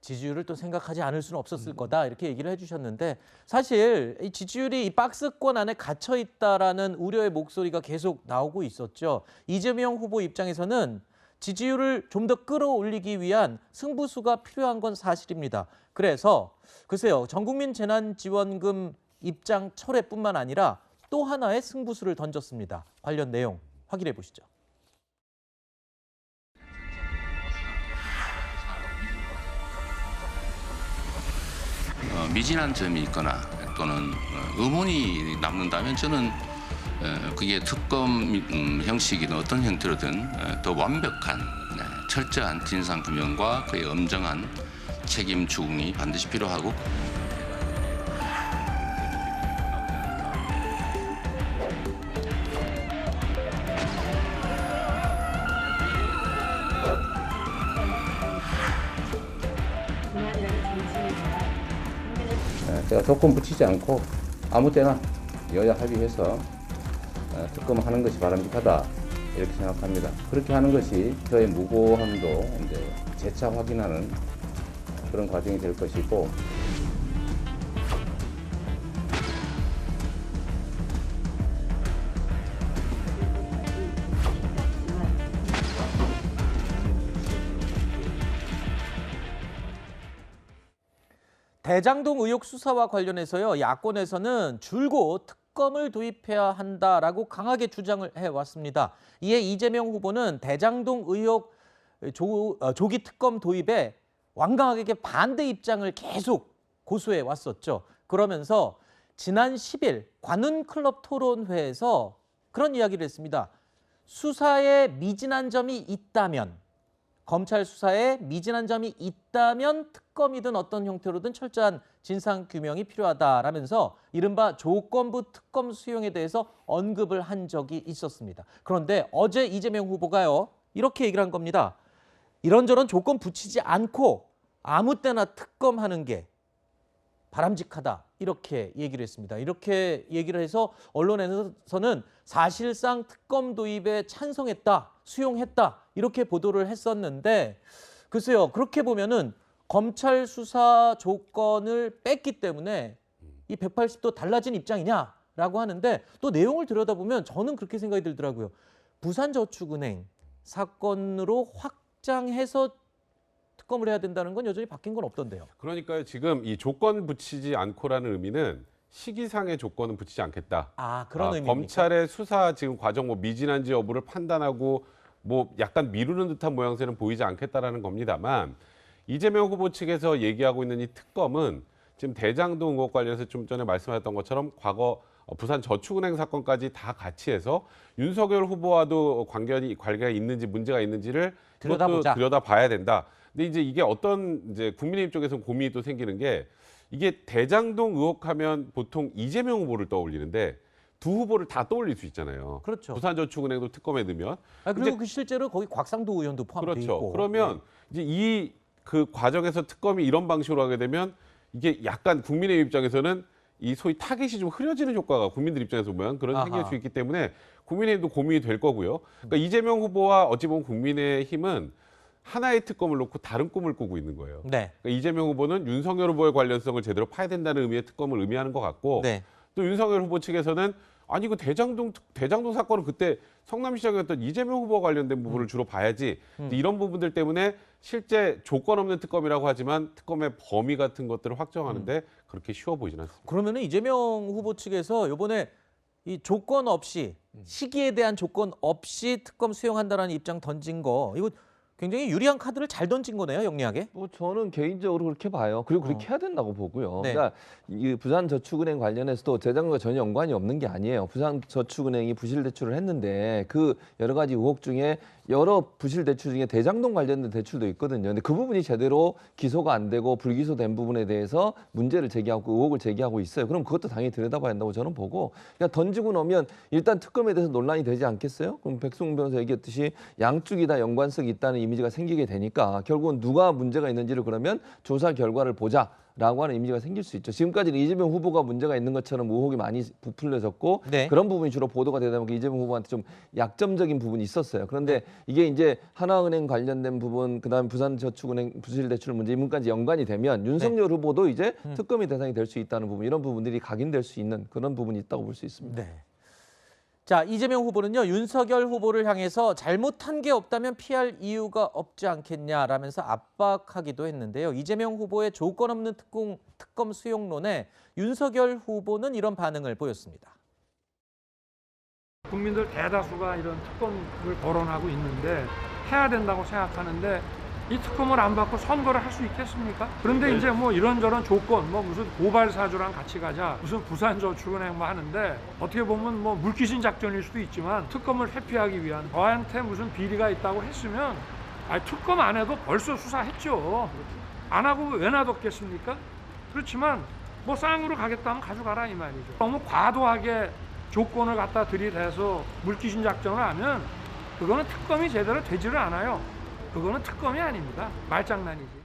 지지율을 또 생각하지 않을 수는 없었을 거다 이렇게 얘기를 해주셨는데 사실 이 지지율이 이 박스권 안에 갇혀 있다라는 우려의 목소리가 계속 나오고 있었죠. 이재명 후보 입장에서는 지지율을 좀 더 끌어올리기 위한 승부수가 필요한 건 사실입니다. 그래서 글쎄요, 전국민 재난지원금 입장 철회뿐만 아니라 또 하나의 승부수를 던졌습니다. 관련 내용 확인해 보시죠. 미진한 점이 있거나 또는 의문이 남는다면 저는 그게 특검 형식이든 어떤 형태로든 더 완벽한 철저한 진상규명과 그의 엄정한 책임 추궁이 반드시 필요하고 제가 조건 붙이지 않고 아무 때나 여야 합의해서 특검하는 것이 바람직하다 이렇게 생각합니다. 그렇게 하는 것이 저의 무고함도 이제 재차 확인하는 그런 과정이 될 것이고 대장동 의혹 수사와 관련해서요, 야권에서는 줄곧 특검을 도입해야 한다라고 강하게 주장을 해왔습니다. 이에 이재명 후보는 대장동 의혹 조기 특검 도입에 완강하게 반대 입장을 계속 고수해 왔었죠. 그러면서 지난 10일 관훈클럽 토론회에서 그런 이야기를 했습니다. 수사에 미진한 점이 있다면, 검찰 수사에 미진한 점이 있다면 특검이든 어떤 형태로든 철저한 진상규명이 필요하다라면서 이른바 조건부 특검 수용에 대해서 언급을 한 적이 있었습니다. 그런데 어제 이재명 후보가요, 이렇게 얘기를 한 겁니다. 이런저런 조건 붙이지 않고 아무 때나 특검하는 게 바람직하다 이렇게 얘기를 했습니다. 이렇게 얘기를 해서 언론에서는 사실상 특검 도입에 찬성했다, 수용했다 이렇게 보도를 했었는데 글쎄요, 그렇게 보면은 검찰 수사 조건을 뺐기 때문에 이 180도 달라진 입장이냐라고 하는데 또 내용을 들여다보면 저는 그렇게 생각이 들더라고요. 부산저축은행 사건으로 확장해서 특검을 해야 된다는 건 여전히 바뀐 건 없던데요. 그러니까요. 지금 이 조건 붙이지 않고라는 의미는 시기상의 조건은 붙이지 않겠다. 그런 의미입니까? 검찰의 수사 지금 과정 뭐 미진한지 여부를 판단하고 뭐 약간 미루는 듯한 모양새는 보이지 않겠다라는 겁니다만 이재명 후보 측에서 얘기하고 있는 이 특검은 지금 대장동 의혹 관련해서 좀 전에 말씀하셨던 것처럼 과거 부산저축은행 사건까지 다 같이 해서 윤석열 후보와도 관계가 있는지 문제가 있는지를 들여다봐야 된다. 근데 이제 이게 어떤 이제 국민의힘 쪽에서는 고민이 또 생기는 게 이게 대장동 의혹하면 보통 이재명 후보를 떠올리는데 두 후보를 다 떠올릴 수 있잖아요. 그렇죠. 부산저축은행도 특검에 넣으면 그리고 실제로 거기 곽상도 의원도 포함되어 그렇죠. 있고. 그러면 이제 이 그 과정에서 특검이 이런 방식으로 하게 되면 이게 약간 국민의힘 입장에서는 이 소위 타겟이 좀 흐려지는 효과가 국민들 입장에서 보면 그런 생길 수 있기 때문에 국민의힘도 고민이 될 거고요. 그러니까 이재명 후보와 어찌 보면 국민의힘은 하나의 특검을 놓고 다른 꿈을 꾸고 있는 거예요. 네. 그러니까 이재명 후보는 윤석열 후보의 관련성을 제대로 파야 된다는 의미의 특검을 의미하는 것 같고 네. 또 윤석열 후보 측에서는 아니 그 대장동 사건은 그때 성남시장이었던 이재명 후보와 관련된 부분을 주로 봐야지 이런 부분들 때문에 실제 조건 없는 특검이라고 하지만 특검의 범위 같은 것들을 확정하는데 그렇게 쉬워 보이지는 않습니다. 그러면은 이재명 후보 측에서 이번에 이 조건 없이 시기에 대한 조건 없이 특검 수용한다라는 입장 던진 거 이거 굉장히 유리한 카드를 잘 던진 거네요, 영리하게. 뭐 저는 개인적으로 그렇게 봐요. 그리고 그렇게 해야 된다고 보고요. 네. 그러니까 이 부산저축은행 관련해서도 대장동과 전혀 연관이 없는 게 아니에요. 부산저축은행이 부실 대출을 했는데 그 여러 가지 의혹 중에 여러 부실 대출 중에 대장동 관련된 대출도 있거든요. 근데 그 부분이 제대로 기소가 안 되고 불기소된 부분에 대해서 문제를 제기하고 의혹을 제기하고 있어요. 그럼 그것도 당연히 들여다봐야 한다고 저는 보고 그냥 던지고 나면 일단 특검에 대해서 논란이 되지 않겠어요? 그럼 백승훈 변호사 얘기했듯이 양쪽이 다 연관성이 있다는 이미지가 생기게 되니까 결국은 누가 문제가 있는지를 그러면 조사 결과를 보자. 라고 하는 이미지가 생길 수 있죠. 지금까지는 이재명 후보가 문제가 있는 것처럼 의혹이 많이 부풀려졌고 네. 그런 부분이 주로 보도가 되다 보니까 이재명 후보한테 좀 약점적인 부분이 있었어요. 그런데 이게 이제 하나은행 관련된 부분, 그다음 부산저축은행 부실대출 문제 이 부분까지 연관이 되면 윤석열 후보도 이제 특검의 대상이 될 수 있다는 부분, 이런 부분들이 각인될 수 있는 그런 부분이 있다고 볼 수 있습니다. 네. 자, 이재명 후보는요, 윤석열 후보를 향해서 잘못한 게 없다면 피할 이유가 없지 않겠냐라면서 압박하기도 했는데요. 이재명 후보의 조건 없는 특검 수용론에 윤석열 후보는 이런 반응을 보였습니다. 국민들 대다수가 이런 특검을 거론하고 있는데 해야 된다고 생각하는데 이 특검을 안 받고 선거를 할 수 있겠습니까? 그런데 이제 뭐 이런저런 조건, 뭐 무슨 고발 사주랑 같이 가자, 무슨 부산저축은행 뭐 하는데 어떻게 보면 뭐 물귀신 작전일 수도 있지만 특검을 회피하기 위한 저한테 무슨 비리가 있다고 했으면 특검 안 해도 벌써 수사했죠. 안 하고 왜 놔뒀겠습니까? 그렇지만 뭐 쌍으로 가겠다면 가져가라 이 말이죠. 너무 과도하게 조건을 갖다 들이대서 물귀신 작전을 하면 그거는 특검이 제대로 되지를 않아요. 그거는 특검이 아닙니다. 말장난이지.